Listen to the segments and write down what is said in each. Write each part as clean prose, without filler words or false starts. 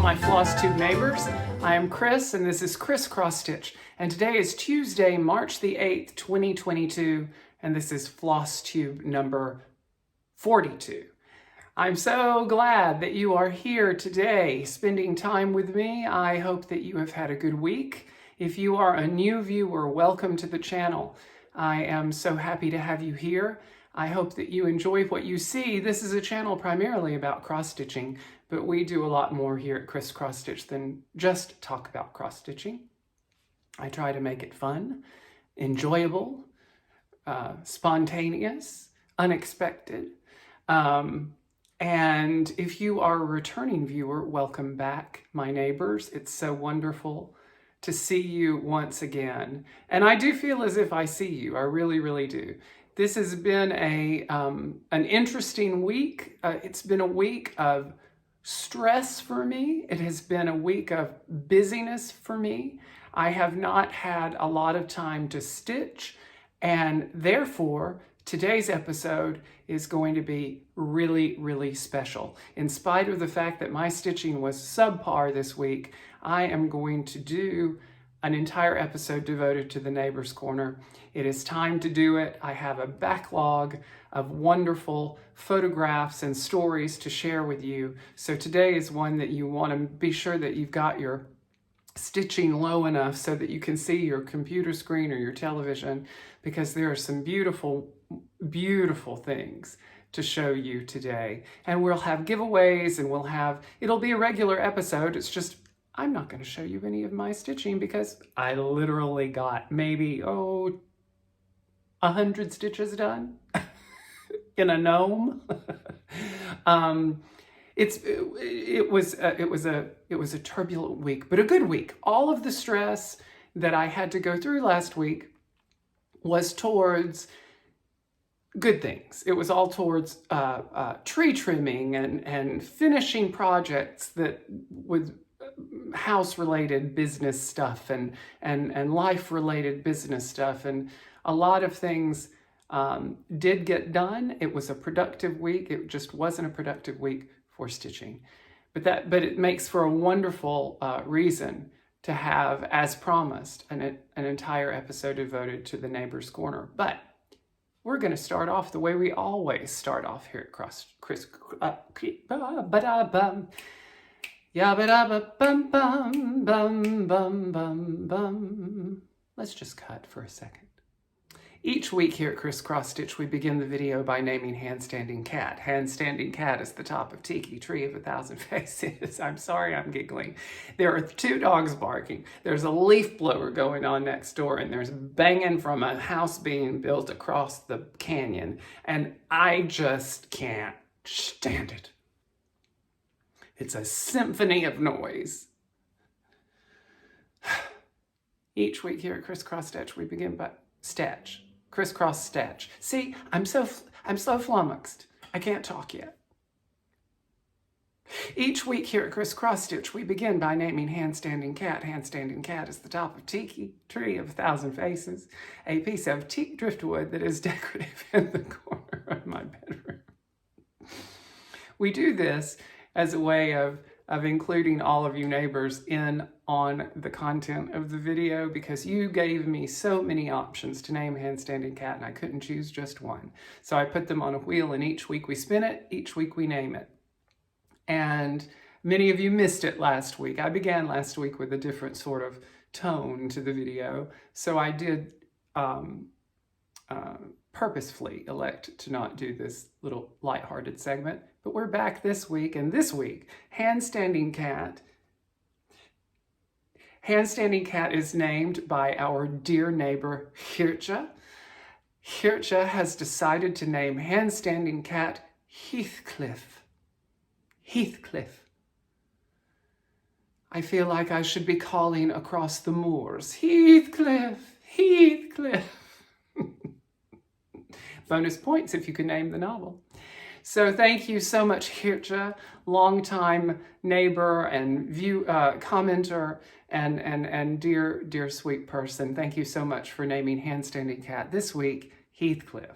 my Flosstube neighbors. I am Chris, and this is Xrossstitch. And today is Tuesday, March the 8th, 2022, and this is Flosstube number 42. I'm so glad that you are here today, spending time with me. I hope that you have had a good week. If you are a new viewer, welcome to the channel. I am so happy to have you here. I hope that you enjoy what you see. This is a channel primarily about cross-stitching, but we do a lot more here at Xrossstitch than just talk about cross-stitching. I try to make it fun, enjoyable, spontaneous, unexpected. And if you are a returning viewer, welcome back, my neighbors. It's so wonderful to see you once again. And I do feel as if I see you. I really, really do. This has been an interesting week. It's been a week of stress for me. It has been a week of busyness for me. I have not had a lot of time to stitch, and therefore today's episode is going to be really, really special. In spite of the fact that my stitching was subpar this week, I am going to do an entire episode devoted to the Neighbor's Corner. It is time to do it. I have a backlog of wonderful photographs and stories to share with you. So today is one that you want to be sure that you've got your stitching low enough so that you can see your computer screen or your television, because there are some beautiful, beautiful things to show you today. And we'll have giveaways, and it'll be a regular episode. It's just, I'm not going to show you any of my stitching because I literally got maybe, 100 stitches done in a gnome. It was a turbulent week, but a good week. All of the stress that I had to go through last week was towards good things. It was all towards tree trimming and finishing projects that with house-related business stuff and life-related business stuff, and a lot of things did get done. It was a productive week. It just wasn't a productive week for stitching, but it makes for a wonderful reason to have, as promised, an entire episode devoted to the Neighbor's Corner. But we're going to start off the way we always start off here at Let's just cut for a second. Each week here at Xrossstitch, we begin the video by naming Handstanding Cat. Handstanding Cat is the top of Tiki, Tree of 1,000 Faces. I'm sorry, I'm giggling. There are 2 dogs barking. There's a leaf blower going on next door, and there's banging from a house being built across the canyon. And I just can't stand it. It's a symphony of noise. Each week here at Xrossstitch, we begin by Stitch. Xrossstitch. See, I'm so flummoxed. I can't talk yet. Each week here at Xrossstitch, we begin by naming Handstanding Cat. Handstanding Cat is the top of Tiki, Tree of 1,000 Faces, a piece of teak driftwood that is decorative in the corner of my bedroom. We do this as a way of including all of you neighbors in on the content of the video, because you gave me so many options to name Handstanding Cat, and I couldn't choose just one. So I put them on a wheel, and each week we spin it, each week we name it. And many of you missed it last week. I began last week with a different sort of tone to the video, so I did purposefully elect to not do this little lighthearted segment. But we're back this week, and this week, Handstanding Cat is named by our dear neighbor, Xertje. Xertje has decided to name Handstanding Cat Heathcliff. Heathcliff. I feel like I should be calling across the moors. Heathcliff, Heathcliff. Bonus points if you can name the novel. So thank you so much, Xertje, longtime neighbor and commenter and dear sweet person. Thank you so much for naming Handstanding Cat this week, Heathcliff.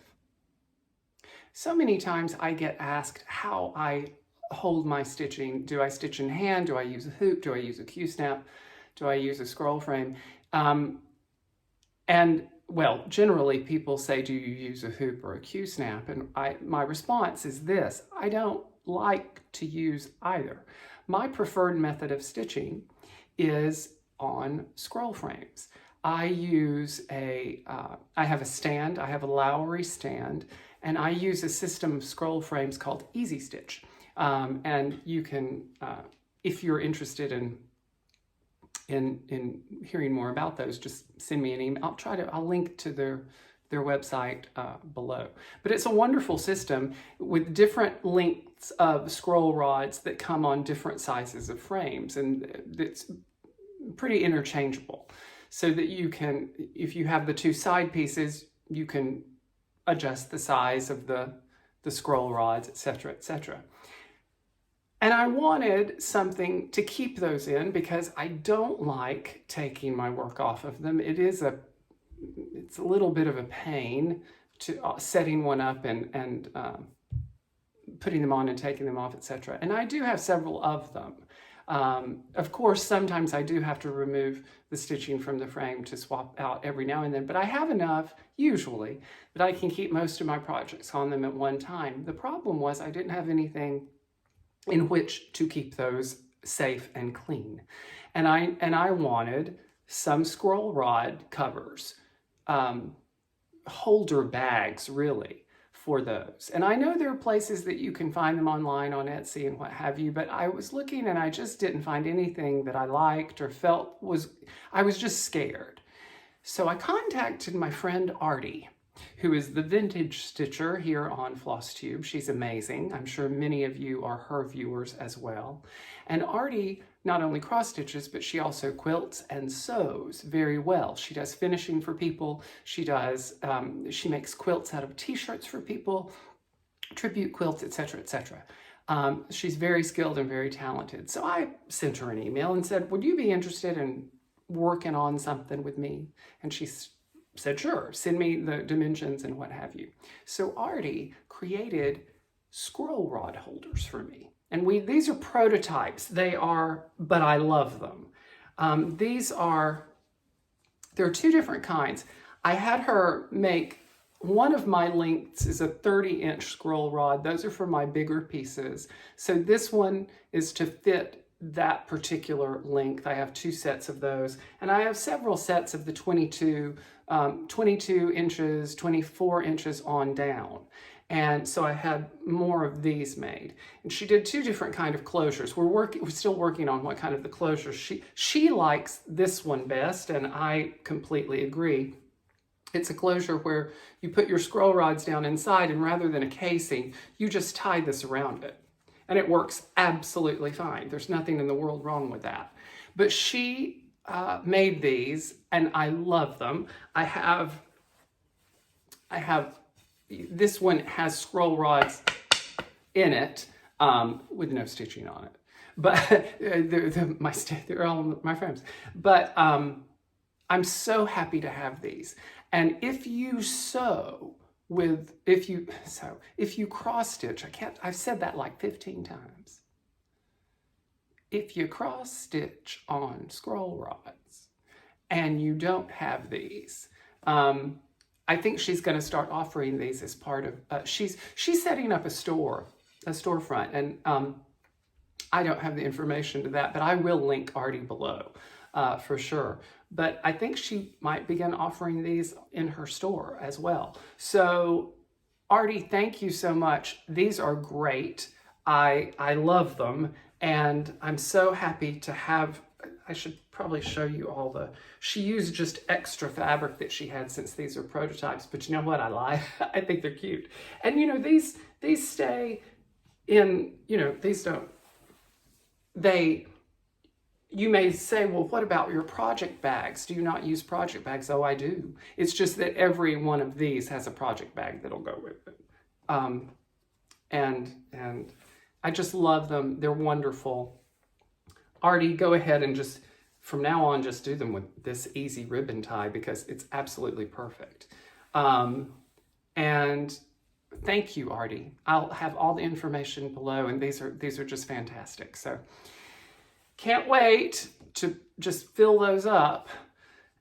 So many times I get asked how I hold my stitching. Do I stitch in hand? Do I use a hoop? Do I use a Q-snap? Do I use a scroll frame? And well, generally people say, do you use a hoop or a Q-snap? And my response is this: I don't like to use either. My preferred method of stitching is on scroll frames. I use I have a stand, I have a Lowry stand, and I use a system of scroll frames called Easy Stitch. And you can, if you're interested in hearing more about those, just send me an email. I'll link to their website below. But it's a wonderful system with different lengths of scroll rods that come on different sizes of frames, and it's pretty interchangeable, so that you can, if you have the two side pieces, you can adjust the size of the scroll rods, etc., etc. And I wanted something to keep those in because I don't like taking my work off of them. It's a little bit of a pain to setting one up and putting them on and taking them off, etc. And I do have several of them. Of course, sometimes I do have to remove the stitching from the frame to swap out every now and then, but I have enough, usually, that I can keep most of my projects on them at one time. The problem was I didn't have anything in which to keep those safe and clean. And I wanted some scroll rod covers, holder bags, really, for those. And I know there are places that you can find them online on Etsy and what have you, but I was looking and I just didn't find anything that I liked or felt I was just scared. So I contacted my friend ARTTIE, who is the vintage stitcher here on Flosstube. She's amazing. I'm sure many of you are her viewers as well. And ARTTIE not only cross stitches, but she also quilts and sews very well. She does finishing for people. She makes quilts out of t-shirts for people, tribute quilts, etc., etc. She's very skilled and very talented. So I sent her an email and said, would you be interested in working on something with me? And she said, sure, send me the dimensions and what have you. So ARTTIE created scroll rod holders for me. And these are prototypes. But I love them. There are two different kinds. I had her make, one of my lengths is a 30-inch scroll rod. Those are for my bigger pieces. So this one is to fit that particular length. I have two sets of those. And I have several sets of the 22 inches, 24 inches on down. And so I had more of these made. And she did two different kind of closures. We're still working on what kind of the closures. She likes this one best, and I completely agree. It's a closure where you put your scroll rods down inside, and rather than a casing, you just tie this around it. And it works absolutely fine. There's nothing in the world wrong with that. But she made these, and I love them. I have this one has scroll rods in it with no stitching on it. But they're all my frames. But I'm so happy to have these. And if you cross stitch, I've said that like 15 times. If you cross stitch on scroll rods and you don't have these, I think she's going to start offering these as part of, she's setting up a storefront, and I don't have the information to that, but I will link ARTTIE below for sure. But I think she might begin offering these in her store as well. So ARTTIE, thank you so much. These are great. I love them, and I'm so happy to have, I should probably show you all she used just extra fabric that she had, since these are prototypes, but you know what, I lie. I think they're cute. And you know, these stay in, you know, these don't, you may say, well, what about your project bags? Do you not use project bags? Oh, I do. It's just that every one of these has a project bag that'll go with it. And I just love them. They're wonderful. ARTTIE, go ahead and just, from now on, just do them with this easy ribbon tie, because it's absolutely perfect. And thank you, ARTTIE. I'll have all the information below, and these are just fantastic. So can't wait to just fill those up,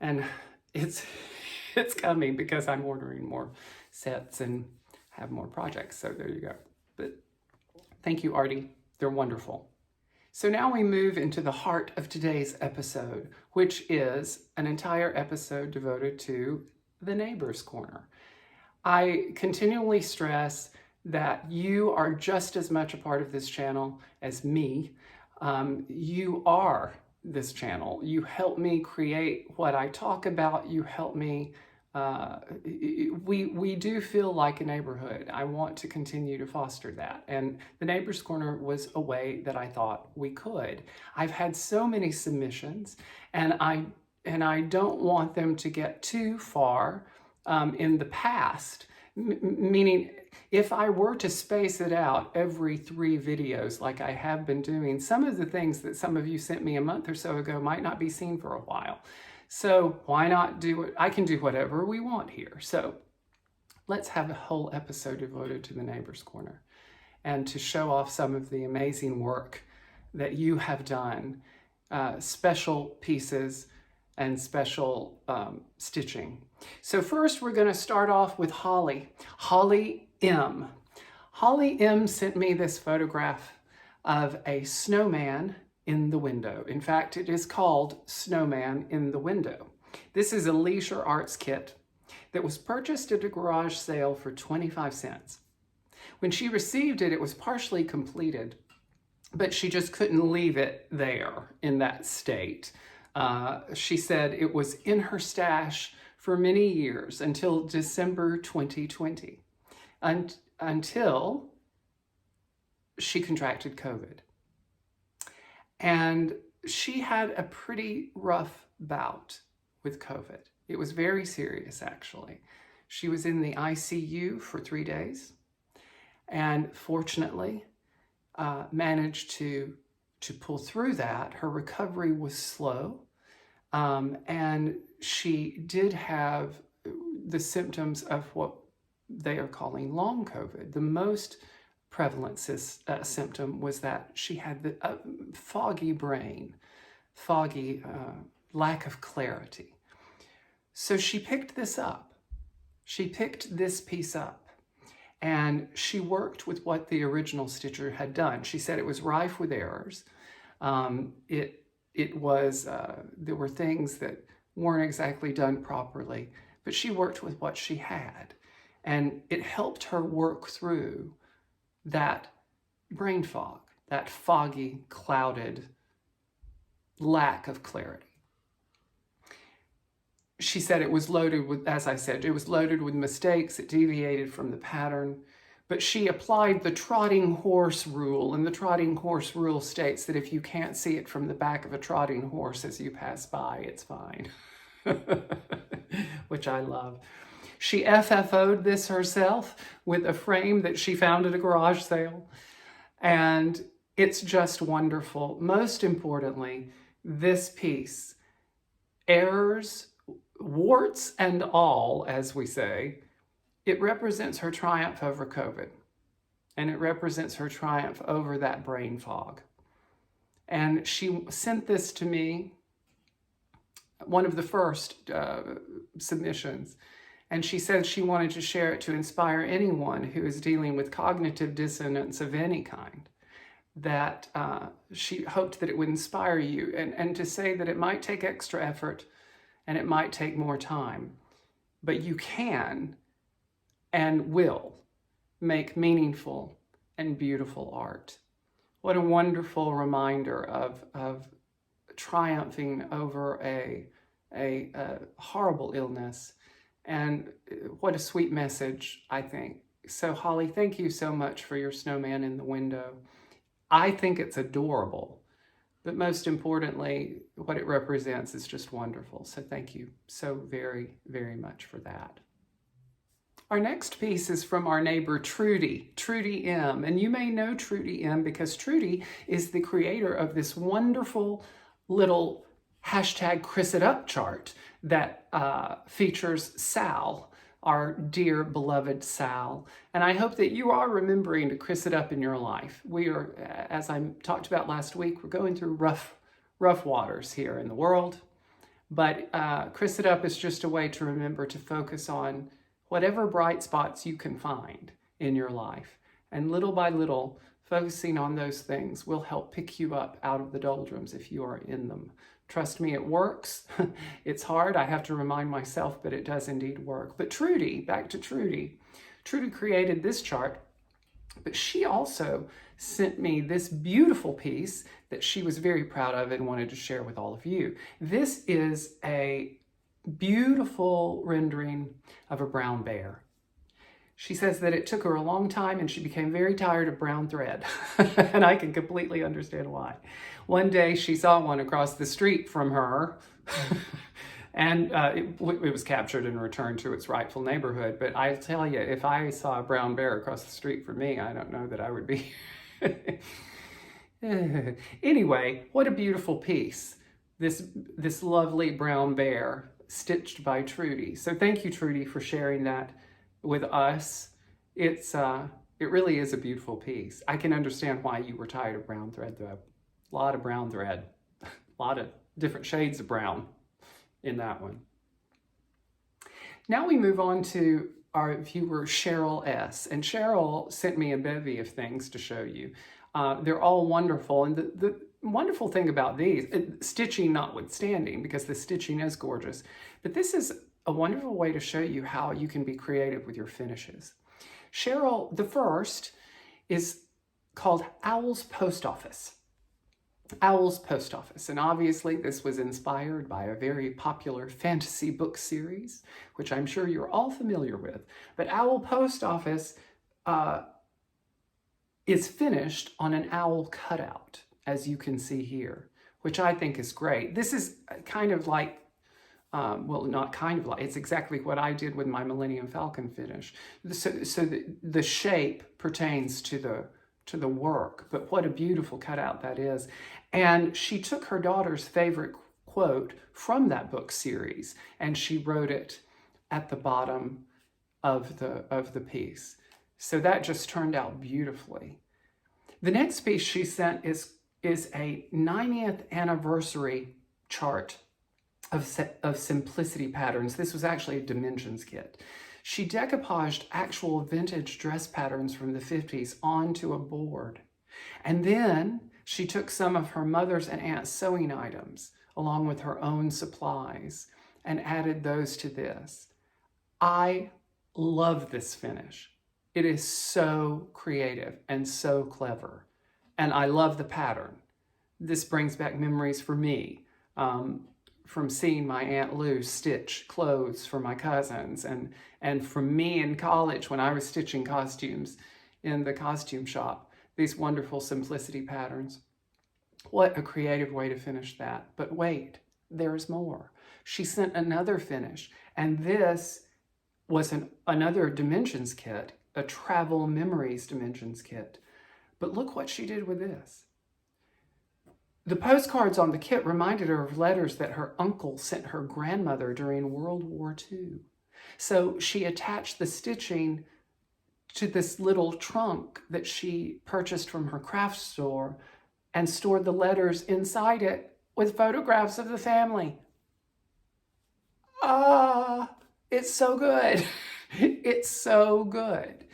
and it's coming because I'm ordering more sets and have more projects. So there you go. But thank you, ARTTIE. They're wonderful. So now we move into the heart of today's episode, which is an entire episode devoted to the Neighbor's Corner. I continually stress that you are just as much a part of this channel as me. You are this channel. You help me create what I talk about. You help me. We do feel like a neighborhood. I want to continue to foster that. And the Neighbor's Corner was a way that I thought we could. I've had so many submissions, and I don't want them to get too far in the past, meaning if I were to space it out every 3 videos like I have been doing, some of the things that some of you sent me a month or so ago might not be seen for a while. So why not do it? I can do whatever we want here. So let's have a whole episode devoted to the Neighbor's Corner and to show off some of the amazing work that you have done, special pieces and special stitching. So first we're going to start off with Holly M. Holly M sent me this photograph of a snowman in the window. In fact, it is called Snowman in the Window. This is a Leisure Arts kit that was purchased at a garage sale for 25 cents. When she received it, it was partially completed, but she just couldn't leave it there in that state. She said it was in her stash for many years until December 2020, until she contracted COVID. And she had a pretty rough bout with COVID. It was very serious, actually. She was in the ICU for 3 days and fortunately managed to pull through that. Her recovery was slow, and she did have the symptoms of what they are calling long COVID. The most prevalent symptom was that she had the foggy brain, foggy lack of clarity. So she picked this up. She picked this piece up, and she worked with what the original stitcher had done. She said it was rife with errors. It was, there were things that weren't exactly done properly, but she worked with what she had, and it helped her work through that brain fog, that foggy, clouded lack of clarity. She said it was loaded with, as I said, it was loaded with mistakes. It deviated from the pattern, but she applied the trotting horse rule, and the trotting horse rule states that if you can't see it from the back of a trotting horse as you pass by, it's fine, which I love. She FFO'd this herself with a frame that she found at a garage sale, and it's just wonderful. Most importantly, this piece, errors, warts and all, as we say, it represents her triumph over COVID, and it represents her triumph over that brain fog. And she sent this to me, one of the first submissions, and she said she wanted to share it to inspire anyone who is dealing with cognitive dissonance of any kind, that she hoped that it would inspire you, and to say that it might take extra effort and it might take more time, but you can and will make meaningful and beautiful art. What a wonderful reminder of triumphing over a horrible illness. And what a sweet message, I think. So Holly, thank you so much for your snowman in the window. I think it's adorable, but most importantly, what it represents is just wonderful. So thank you so very, very much for that. Our next piece is from our neighbor Trudy M. And you may know Trudy M because Trudy is the creator of this wonderful little hashtag Chris It Up chart that features Sal, our dear beloved Sal. And I hope that you are remembering to Chris it up in your life. We are, as I talked about last week, we're going through rough waters here in the world. But Chris it up is just a way to remember to focus on whatever bright spots you can find in your life. And little by little, focusing on those things will help pick you up out of the doldrums if you are in them. Trust me, it works. It's hard. I have to remind myself, but it does indeed work. But Trudy, back to Trudy. Trudy created this chart, but she also sent me this beautiful piece that she was very proud of and wanted to share with all of you. This is a beautiful rendering of a brown bear. She says that it took her a long time and she became very tired of brown thread. And I can completely understand why. One day she saw one across the street from her and it was captured and returned to its rightful neighborhood. But I tell you, if I saw a brown bear across the street from me, I don't know that I would be. Anyway, what a beautiful piece. This lovely brown bear stitched by Trudy. So thank you, Trudy, for sharing that with us. It really is a beautiful piece. I can understand why you were tired of brown thread though. A lot of brown thread, a lot of different shades of brown in that one. Now we move on to our viewer Cheryl S. And Cheryl sent me a bevy of things to show you. They're all wonderful. And the wonderful thing about these, stitching notwithstanding, because the stitching is gorgeous, but this is a wonderful way to show you how you can be creative with your finishes. Cheryl, the first is called Owl's Post Office. Owl's Post Office. And obviously this was inspired by a very popular fantasy book series, which I'm sure you're all familiar with. But Owl Post Office is finished on an owl cutout, as you can see here, which I think is great. This is kind of like well, not kind of like, it's exactly what I did with my Millennium Falcon finish. So the shape pertains to the work, but what a beautiful cutout that is. And she took her daughter's favorite quote from that book series, and she wrote it at the bottom of the piece. So that just turned out beautifully. The next piece she sent is a 90th anniversary chart of simplicity patterns. This was actually a dimensions kit. She decoupaged actual vintage dress patterns from the 50s onto a board. And then she took some of her mother's and aunt's sewing items along with her own supplies and added those to this. I love this finish. It is so creative and so clever. And I love the pattern. This brings back memories for me. From seeing my Aunt Lou stitch clothes for my cousins and from me in college when I was stitching costumes in the costume shop, these wonderful simplicity patterns. What a creative way to finish that. But wait, there's more. She sent another finish, and this was another dimensions kit, a travel memories dimensions kit. But look what she did with this. The postcards on the kit reminded her of letters that her uncle sent her grandmother during World War II. So she attached the stitching to this little trunk that she purchased from her craft store and stored the letters inside it with photographs of the family. It's so good. It's so good.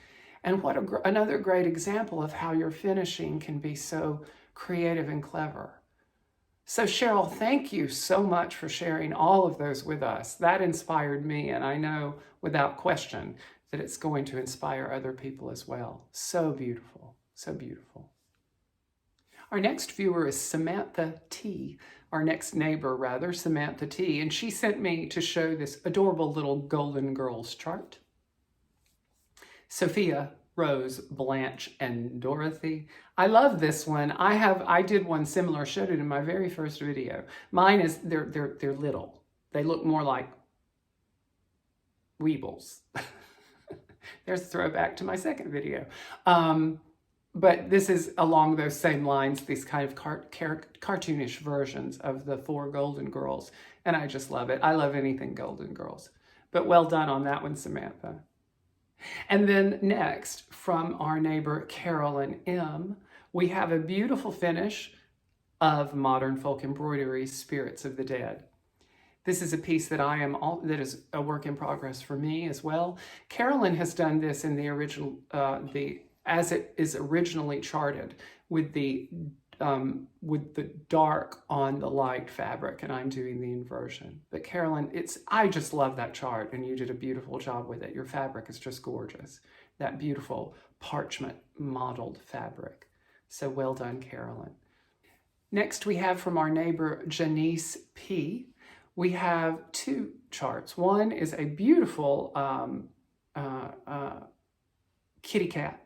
And what another great example of how your finishing can be so creative and clever. So Cheryl, thank you so much for sharing all of those with us. That inspired me, and I know without question that it's going to inspire other people as well. So beautiful, so beautiful. Our next viewer is Samantha T, our next neighbor rather, Samantha T, and she sent me to show this adorable little Golden Girls chart. Sophia, Rose, Blanche, and Dorothy. I love this one. I did one similar, showed it in my very first video. Mine is, they're little. They look more like Weebles. There's a throwback to my second video. But this is along those same lines, these kind of cartoonish versions of the 4 Golden Girls. And I just love it. I love anything Golden Girls. But well done on that one, Samantha. And then next, from our neighbor CAROLYN M, we have a beautiful finish of Modern Folk Embroidery, Spirits of the Dead. This is a piece that that is a work in progress for me as well. CAROLYN has done this in the original, as it is originally charted, with the dark on the light fabric, and I'm doing the inversion. But CAROLYN, I just love that chart, and you did a beautiful job with it. Your fabric is just gorgeous. That beautiful parchment modeled fabric. So well done, CAROLYN. Next, we have from our neighbor JANIECE P. We have two charts. One is a beautiful kitty cat.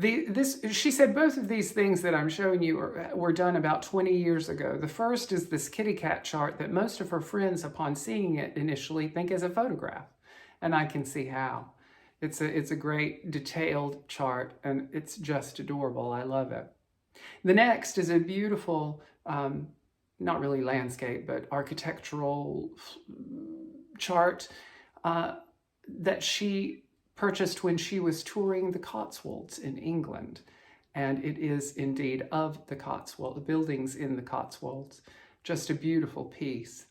She said both of these things that I'm showing you were done about 20 years ago. The first is this kitty cat chart that most of her friends, upon seeing it initially, think is a photograph. And I can see how. It's a great detailed chart, and it's just adorable. I love it. The next is a beautiful, not really landscape, but architectural chart that she purchased when she was touring the Cotswolds in England. And it is indeed of the Cotswolds, the buildings in the Cotswolds. Just a beautiful piece.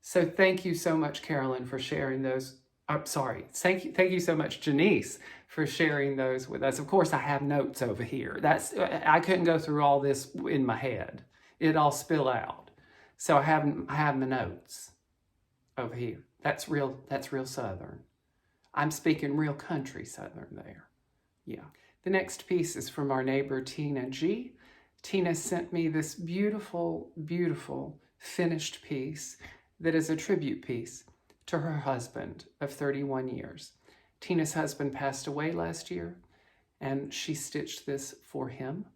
So thank you so much, CAROLYN, for sharing those. Thank you so much, JANIECE, for sharing those with us. Of course, I have notes over here. I couldn't go through all this in my head. It'd all spill out. So I have my notes over here. That's real Southern. I'm speaking real country Southern there. Yeah. The next piece is from our neighbor Tina G. Tina sent me this beautiful, beautiful finished piece that is a tribute piece to her husband of 31 years. Tina's husband passed away last year, and she stitched this for him.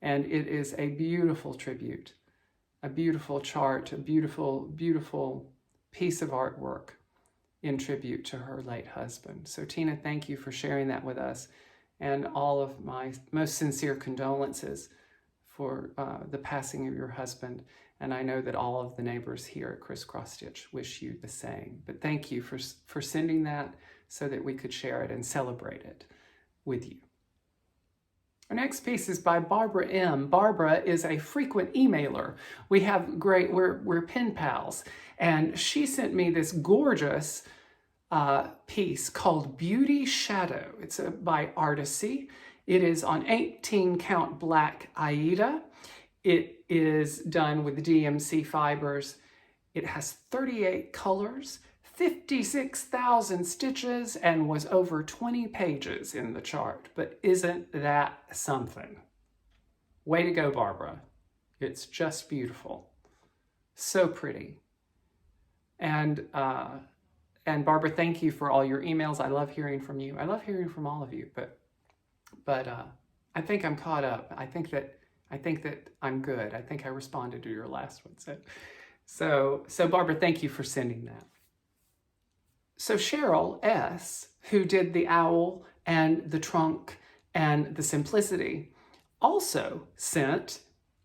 And it is a beautiful tribute, a beautiful chart, a beautiful, beautiful piece of artwork in tribute to her late husband. So Tina, thank you for sharing that with us, and all of my most sincere condolences for the passing of your husband. And I know that all of the neighbors here at Xrossstitch wish you the same. But thank you for sending that so that we could share it and celebrate it with you. Our next piece is by Barbara M. Barbara is a frequent emailer. We're pen pals. And she sent me this gorgeous piece called Beauty Shadow. It's by ARTTIE. It is on 18 count black Aida. It is done with DMC fibers. It has 38 colors, 56,000 stitches, and was over 20 pages in the chart. But isn't that something? Way to go, Barbara. It's just beautiful. So pretty. And Barbara, thank you for all your emails. I love hearing from you. I love hearing from all of you, but I think I'm caught up. I think that I'm good. I think I responded to your last one. So Barbara, thank you for sending that. So CHERYL S., who did the owl and the trunk and the simplicity, also sent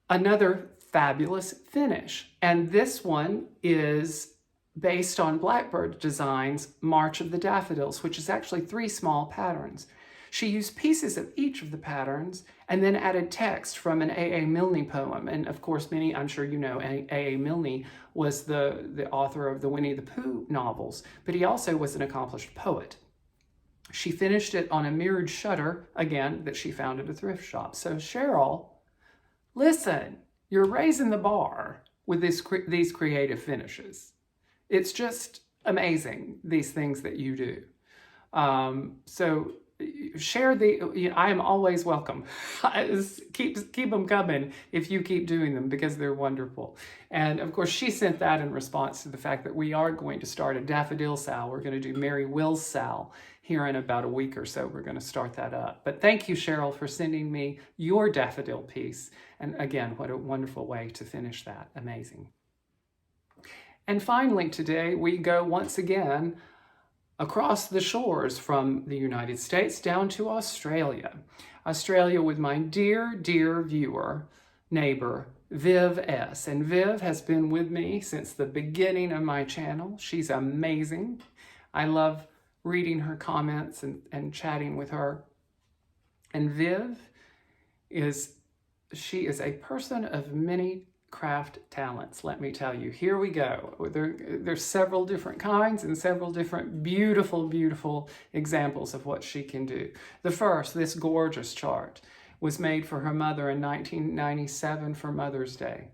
another fabulous finish. And this one is based on Blackbird Designs' March of the Daffodils, which is actually 3 small patterns. She used pieces of each of the patterns and then added text from an A.A. Milne poem. And of course, I'm sure you know, A.A. Milne was the author of the Winnie the Pooh novels, but he also was an accomplished poet. She finished it on a mirrored shutter, again, that she found at a thrift shop. So CHERYL, listen, you're raising the bar with these creative finishes. It's just amazing, these things that you do. So share I am always welcome. Keep them coming if you keep doing them, because they're wonderful. And of course, she sent that in response to the fact that we are going to start a Daffodil Sal. We're going to do MARYWILLSAL here in about a week or so. We're going to start that up. But thank you, CHERYL, for sending me your daffodil piece. And again, what a wonderful way to finish that. Amazing. And finally today, we go once again across the shores from the United States down to Australia. Australia with my dear, dear viewer, neighbor, Viv S. And Viv has been with me since the beginning of my channel. She's amazing. I love reading her comments and chatting with her. And Viv she is a person of many craft talents, let me tell you. Here we go. There's several different kinds and several different beautiful, beautiful examples of what she can do. The first, this gorgeous chart, was made for her mother in 1997 for Mother's Day.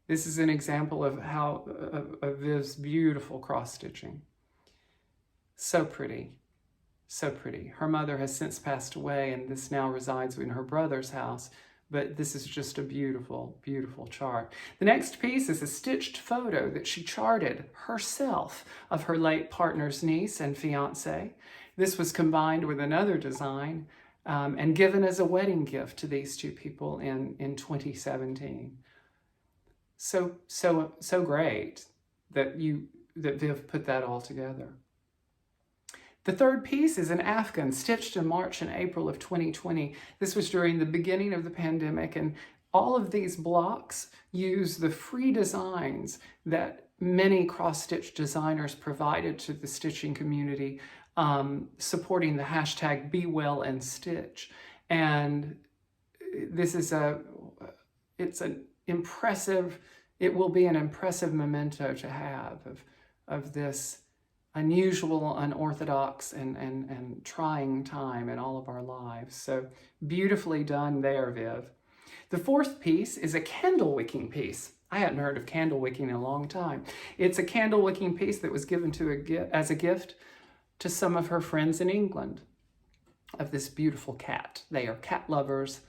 This is an example of of Viv's beautiful cross-stitching. So pretty, so pretty. Her mother has since passed away, and this now resides in her brother's house, but this is just a beautiful, beautiful chart. The next piece is a stitched photo that she charted herself of her late partner's niece and fiance. This was combined with another design and given as a wedding gift to these two people in 2017. So great that Viv put that all together. The third piece is an Afghan stitched in March and April of 2020. This was during the beginning of the pandemic, and all of these blocks use the free designs that many cross-stitch designers provided to the stitching community, supporting the hashtag #BeWellAndStitch. And this is it will be an impressive memento to have of this unusual, unorthodox, and trying time in all of our lives. So beautifully done there, Viv. The fourth piece is a candle wicking piece. I hadn't heard of candle wicking in a long time. It's a candle wicking piece that was given as a gift to some of her friends in England of this beautiful cat. They are cat lovers,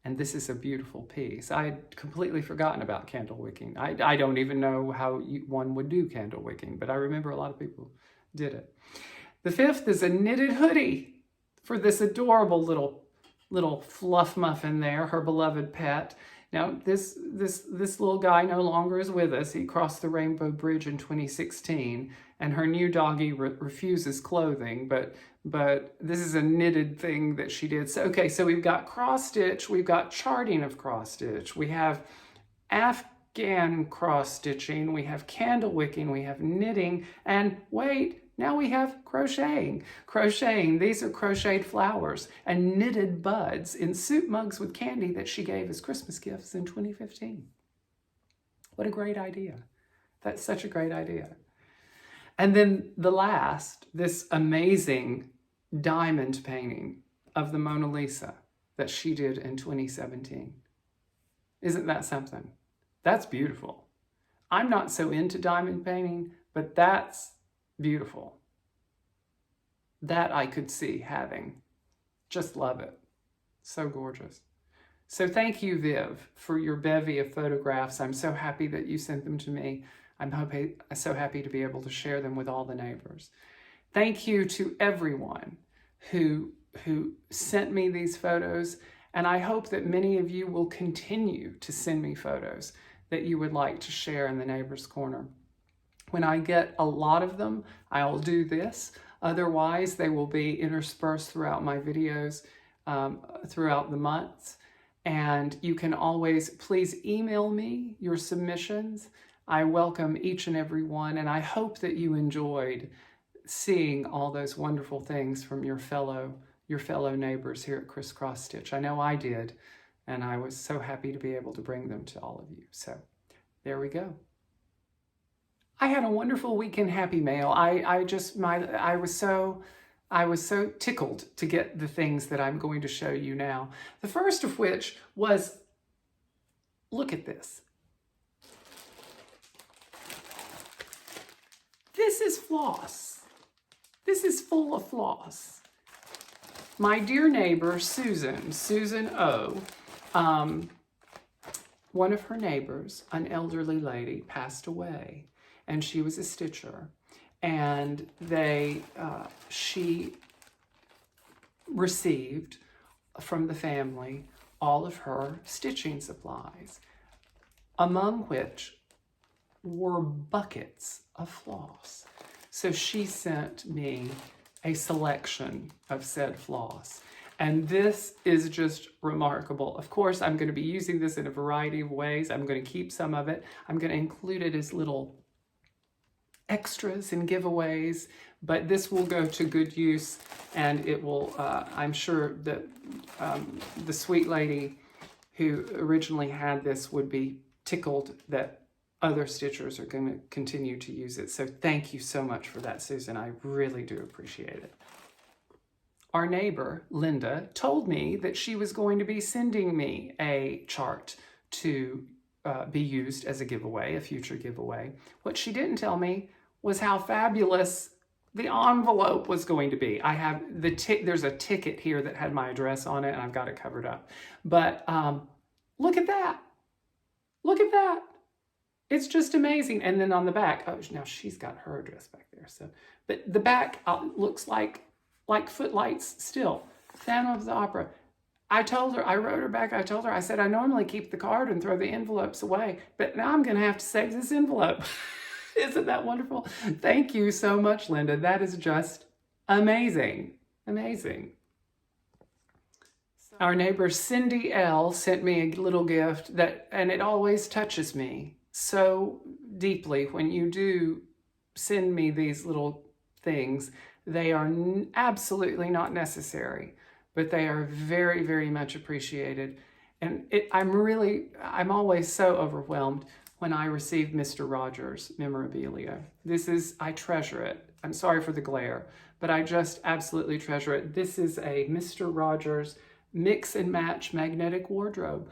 and this is a beautiful piece. I had completely forgotten about candle wicking. I don't even know how one would do candle wicking, but I remember a lot of people did it. The fifth is a knitted hoodie for this adorable little fluff muffin there, her beloved pet. Now, this little guy no longer is with us. He crossed the Rainbow Bridge in 2016, and her new doggy refuses clothing, but this is a knitted thing that she did. So we've got cross-stitch, we've got charting of cross-stitch, we have Afghan cross-stitching, we have candle wicking, we have knitting, and wait, now we have crocheting. Crocheting, these are crocheted flowers and knitted buds in soup mugs with candy that she gave as Christmas gifts in 2015. What a great idea. That's such a great idea. And then the last, this amazing diamond painting of the Mona Lisa that she did in 2017. Isn't that something? That's beautiful. I'm not so into diamond painting, but that's beautiful. That I could see having. Just love it. So gorgeous. So thank you, Viv, for your bevy of photographs. I'm so happy that you sent them to me. I'm so happy to be able to share them with all the neighbors. Thank you to everyone who sent me these photos, and I hope that many of you will continue to send me photos that you would like to share in the Neighbor's Corner. When I get a lot of them, I'll do this. Otherwise, they will be interspersed throughout my videos throughout the months. And you can always, please email me your submissions. I welcome each and every one, and I hope that you enjoyed seeing all those wonderful things from your fellow neighbors here at Crisscross Stitch. I know I did, and I was so happy to be able to bring them to all of you. So there we go. I had a wonderful week in Happy Mail. I was so tickled to get the things that I'm going to show you now. The first of which was, look at this. This is floss. This is full of floss. My dear neighbor, Susan O., one of her neighbors, an elderly lady, passed away. And she was a stitcher, and she received from the family all of her stitching supplies, among which were buckets of floss. So she sent me a selection of said floss. And this is just remarkable. Of course, I'm going to be using this in a variety of ways. I'm going to keep some of it. I'm going to include it as little extras and giveaways, but this will go to good use, and it will, I'm sure that the sweet lady who originally had this would be tickled that other stitchers are going to continue to use it. So thank you so much for that, Susan. I really do appreciate it. Our neighbor, Linda, told me that she was going to be sending me a chart to be used as a giveaway, a future giveaway. What she didn't tell me was how fabulous the envelope was going to be. I have there's a ticket here that had my address on it, and I've got it covered up. But look at that. Look at that. It's just amazing. And then on the back, oh, now she's got her address back there. So, but the back looks like footlights still. Phantom of the Opera. I told her, I wrote her back, I told her, I said, I normally keep the card and throw the envelopes away, but now I'm going to have to save this envelope. Isn't that wonderful? Thank you so much, Linda. That is just amazing. Amazing. Our neighbor Cindy L. sent me a little gift and it always touches me so deeply when you do send me these little things. They are absolutely not necessary, but they are very, very much appreciated. And I'm always so overwhelmed when I receive Mr. Rogers memorabilia. I treasure it. I'm sorry for the glare, but I just absolutely treasure it. This is a Mr. Rogers mix and match magnetic wardrobe.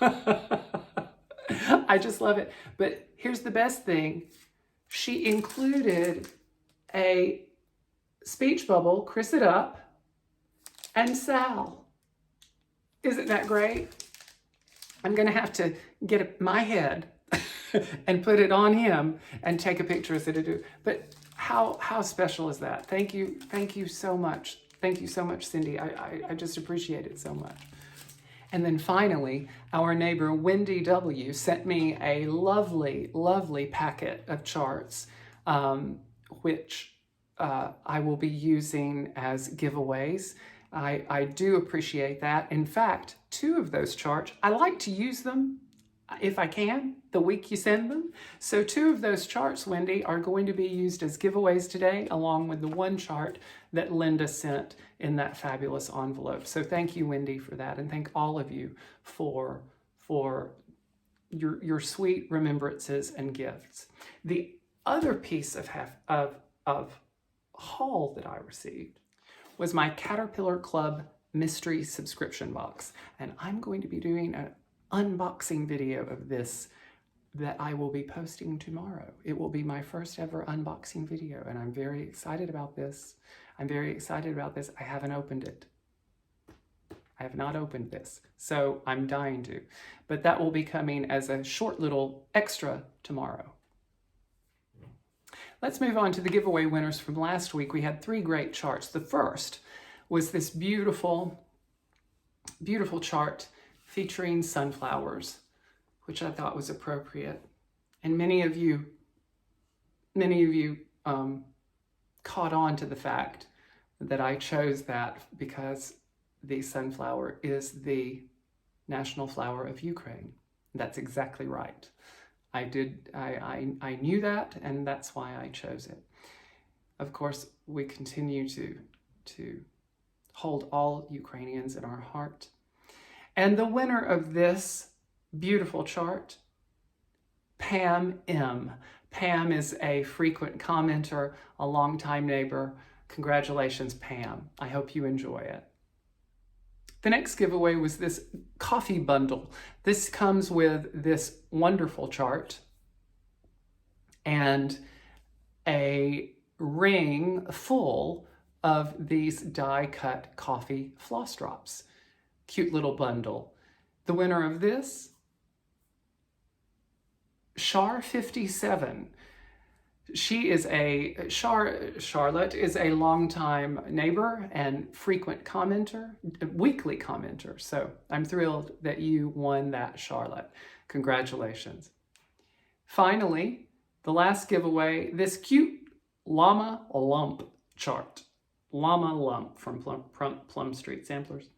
I just love it. But here's the best thing. She included a speech bubble, Chris It Up, and Sal. Isn't that great? I'm going to have to get my head and put it on him and take a picture as it do. But how special is that? Thank you so much. Thank you so much, Cindy. I just appreciate it so much. And then finally, our neighbor Wendy W. sent me a lovely, lovely packet of charts, which I will be using as giveaways. I do appreciate that. In fact, 2 of those charts, I like to use them if I can, the week you send them. So 2 of those charts, Wendy, are going to be used as giveaways today, along with the 1 chart that Linda sent in that fabulous envelope. So thank you, Wendy, for that. And thank all of you for your sweet remembrances and gifts. The other piece of haul that I received was my Caterpillar Club mystery subscription box. And I'm going to be doing an unboxing video of this that I will be posting tomorrow. It will be my first ever unboxing video, and I'm very excited about this. I haven't opened it. I have not opened this, so I'm dying to. But that will be coming as a short little extra tomorrow. Let's move on to the giveaway winners from last week. We had 3 great charts. The first was this beautiful, beautiful chart featuring sunflowers, which I thought was appropriate. And many of you caught on to the fact that I chose that because the sunflower is the national flower of Ukraine. That's exactly right. I knew that, and that's why I chose it. Of course, we continue to hold all Ukrainians in our heart. And the winner of this beautiful chart, Pam M. Pam is a frequent commenter, a longtime neighbor. Congratulations, Pam. I hope you enjoy it. The next giveaway was this coffee bundle. This comes with this wonderful chart and a ring full of these die-cut coffee floss drops. Cute little bundle. The winner of this, Char57. She is Charlotte is a longtime neighbor and frequent commenter, weekly commenter. So I'm thrilled that you won that, Charlotte. Congratulations. Finally, the last giveaway, this cute llama lump chart. Llama Lump from Plum Street Samplers.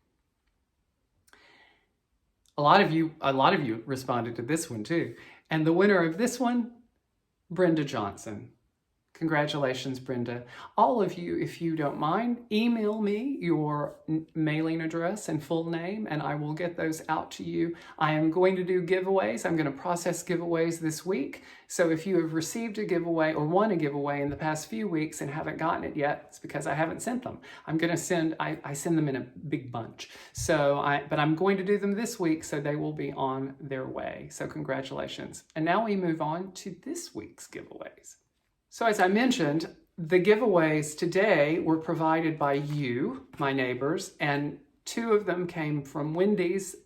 A lot of you responded to this one too. And the winner of this one, Brenda Johnson. Congratulations, Brenda. All of you, if you don't mind, email me your mailing address and full name, and I will get those out to you. I am going to do giveaways. I'm going to process giveaways this week. So if you have received a giveaway or won a giveaway in the past few weeks and haven't gotten it yet, it's because I haven't sent them. I'm going to send, I send them in a big bunch. But I'm going to do them this week, so they will be on their way. So congratulations. And now we move on to this week's giveaways. So as I mentioned, the giveaways today were provided by you, my neighbors, and 2 of them came from Wendy's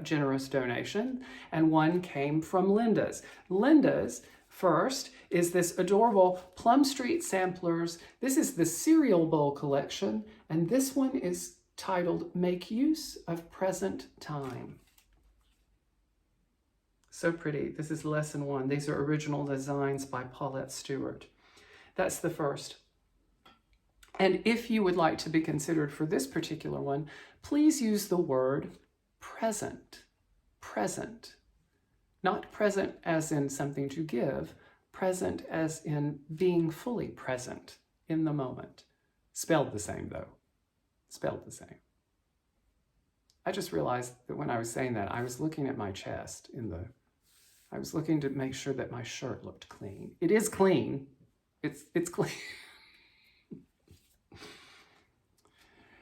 generous donation, and 1 came from Linda's. Linda's first is this adorable Plum Street Samplers. This is the cereal bowl collection, and this one is titled Make Use of Present Time. So pretty. This is lesson 1. These are original designs by Paulette Stewart. That's the first. And if you would like to be considered for this particular one, please use the word present. Present. Not present as in something to give, present as in being fully present in the moment. Spelled the same though. Spelled the same. I just realized that when I was saying that, I was looking at my chest I was looking to make sure that my shirt looked clean. It is clean. It's clean.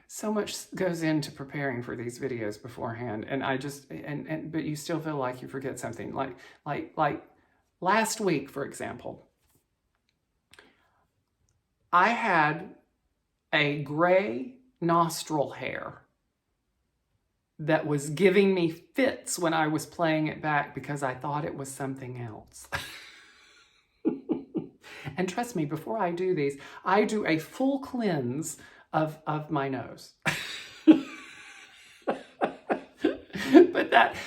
So much goes into preparing for these videos beforehand, and I just but you still feel like you forget something. Like last week, for example, I had a gray nostril hair that was giving me fits when I was playing it back because I thought it was something else. And trust me, before I do these, I do a full cleanse of my nose.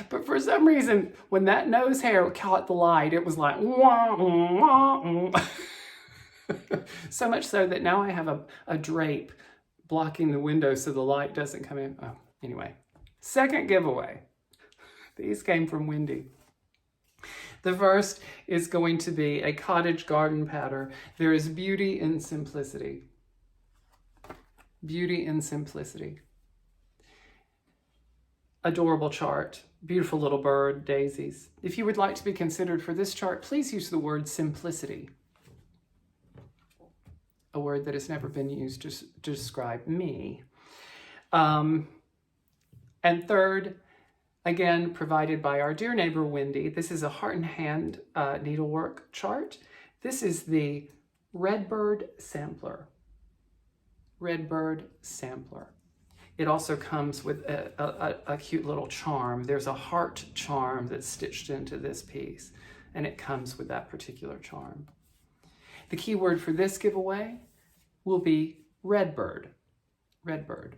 But for some reason, when that nose hair caught the light, it was like, wah, wah, wah. So much so that now I have a drape blocking the window so the light doesn't come in. Oh, anyway. Second giveaway. These came from Wendy. The first is going to be a cottage garden pattern. There is beauty in simplicity. Beauty in simplicity. Adorable chart. Beautiful little bird, daisies. If you would like to be considered for this chart, please use the word simplicity. A word that has never been used to describe me. And third, again, provided by our dear neighbor, Wendy. This is a heart and hand needlework chart. This is the REDBIRD sampler. REDBIRD sampler. It also comes with a cute little charm. There's a heart charm that's stitched into this piece, and it comes with that particular charm. The key word for this giveaway will be REDBIRD. REDBIRD.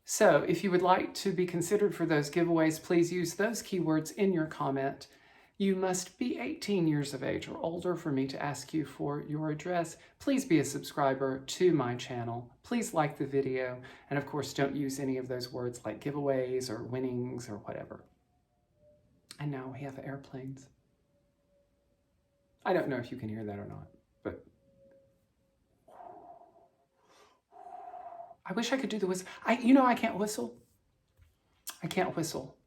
So if you would like to be considered for those giveaways, please use those keywords in your comment. You must be 18 years of age or older for me to ask you for your address. Please be a subscriber to my channel. Please like the video. And of course, don't use any of those words like giveaways or winnings or whatever. And now we have airplanes. I don't know if you can hear that or not, but I wish I could do the whistle. You know I can't whistle. I can't whistle.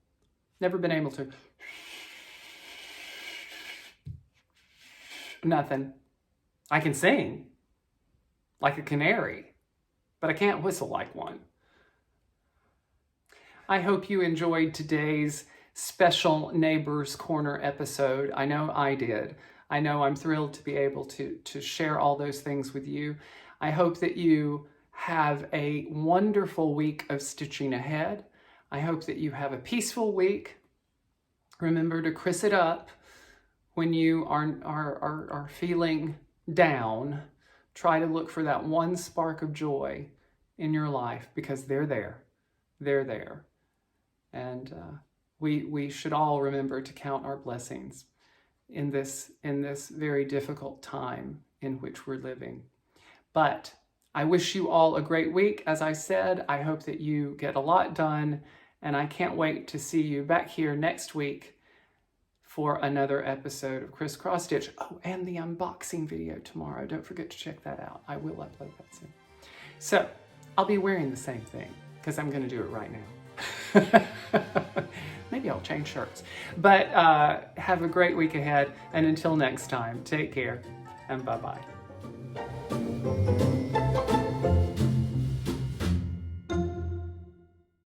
Never been able to. Nothing. I can sing like a canary, but I can't whistle like one. I hope you enjoyed today's special Neighbors Corner episode. I know I did. I know I'm thrilled to be able to share all those things with you. I hope that you have a wonderful week of stitching ahead. I hope that you have a peaceful week. Remember to Chris it up when you are feeling down. Try to look for that one spark of joy in your life because they're there. They're there. And we should all remember to count our blessings in this very difficult time in which we're living. But I wish you all a great week. As I said, I hope that you get a lot done, and I can't wait to see you back here next week for another episode of Crisscross Stitch. Oh, and the unboxing video tomorrow. Don't forget to check that out. I will upload that soon. So I'll be wearing the same thing because I'm going to do it right now. Maybe I'll change shirts. But have a great week ahead. And until next time, take care and bye-bye.